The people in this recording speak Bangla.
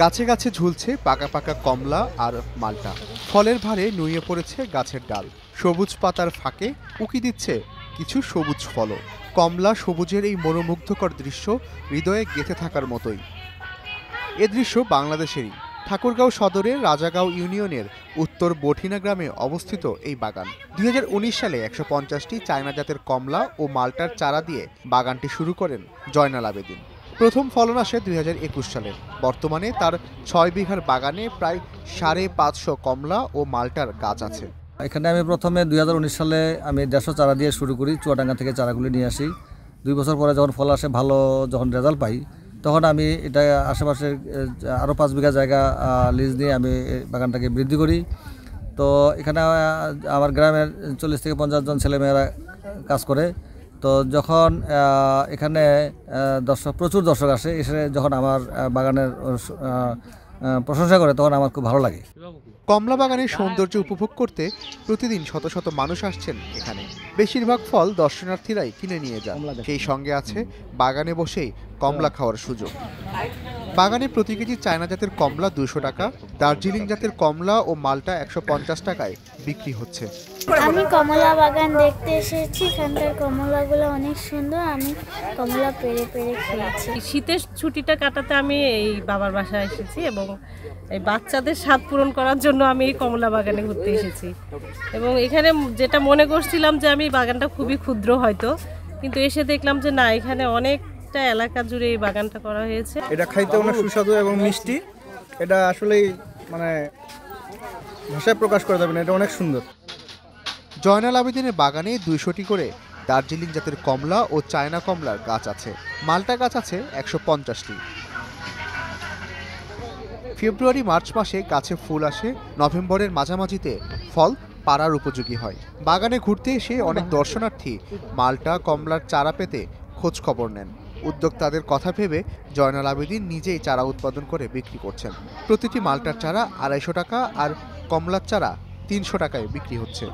গাছে গাছে ঝুলছে পাকা পাকা কমলা আর মালটা। ফলের ভারে নুয়ে পড়েছে গাছের ডাল। সবুজ পাতার ফাঁকে উকি দিচ্ছে কিছু সবুজ ফলও। কমলা সবুজের এই মনোমুগ্ধকর দৃশ্য হৃদয়ে গেঁথে থাকার মতোই। এ দৃশ্য বাংলাদেশেরই। ঠাকুরগাঁও সদরের রাজাগাঁও ইউনিয়নের উত্তর বঠিনা গ্রামে অবস্থিত এই বাগান। 2019 সালে 150টি চায়না জাতের কমলা ও মাল্টার চারা দিয়ে বাগানটি শুরু করেন জয়নাল আবেদিন। প্রথম ফলন আসে 2021 সালে। বর্তমানে তার 6 বিঘার বাগানে প্রায় 550 কমলা ও মাল্টার গাছ আছে। এখানে আমি প্রথমে 2019 সালে আমি 150 চারা দিয়ে শুরু করি। চুয়াডাঙ্গা থেকে চারাগুলি নিয়ে আসি। 2 বছর পরে যখন ফল আসে, ভালো যখন রেজাল্ট পাই, তখন আমি এটা আশেপাশে আরও 5 বিঘা জায়গা লিজ নিয়ে আমি বাগানটাকে বৃদ্ধি করি। তো এখানে আমার গ্রামের 40 থেকে 50 জন ছেলেমেয়েরা কাজ করে। তো যখন এখানে প্রচুর দর্শক আসে, এসে যখন আমার বাগানের প্রশংসা করে, তখন আমার খুব ভালো লাগে। কমলা বাগানের সৌন্দর্য উপভোগ করতে প্রতিদিন শত শত মানুষ আসছেন এখানে। বেশিরভাগ ফল দর্শনার্থীরাই কিনে নিয়ে যান। সেই সঙ্গে আছে বাগানে বসেই কমলা খাওয়ার সুযোগ। বাগানে প্রতি কেজি চায়না জাতের কমলা 200 টাকা, দার্জিলিং জাতের কমলা ও মালটা 150 টাকায় বিক্রি হচ্ছে। আমি কমলা বাগান দেখতে এসেছি। এখানকার কমলাগুলো অনেক সুন্দর। আমি কমলা পেড়ে পেড়ে খেয়েছি। শীতের ছুটিটা কাটাতে আমি এই বাবার বাসায় এসেছি এবং এই বাচ্চাদের স্বাদ পূরণ করার জন্য আমি এই কমলা বাগানে ঘুরতে এসেছি। এবং এখানে যেটা মনে করছিলাম যে আমি বাগানটা খুবই ক্ষুদ্র হয়তো, কিন্তু এসে দেখলাম যে না, এখানে অনেকটা এলাকা জুড়ে এই বাগানটা করা হয়েছে। এটা খাইতে অনেক সুস্বাদু এবং মিষ্টি। এটা আসলেই ভাষায় প্রকাশ করা যাবে না, এটা অনেক সুন্দর। জয়নাল আবেদিনের বাগানে 200টি করে দার্জিলিং জাতের কমলা ও চায়না কমলার গাছ আছে। মাল্টা গাছ আছে 150টি। ফেব্রুয়ারি মার্চ মাসে গাছে ফুল আসে। নভেম্বরের মাঝামাঝিতে ফল পাড়ার উপযোগী হয়। বাগানে ঘুরতে এসে অনেক দর্শনার্থী মাল্টা কমলার চারা পেতে খোঁজ খবর নেন। উদ্যোক্তাদের কথা ভেবে জয়নাল আবেদিন নিজেই চারা উৎপাদন করে বিক্রি করছেন। প্রতিটি মাল্টার চারা 250 টাকা আর কমলার চারা 300 টাকায় বিক্রি হচ্ছে।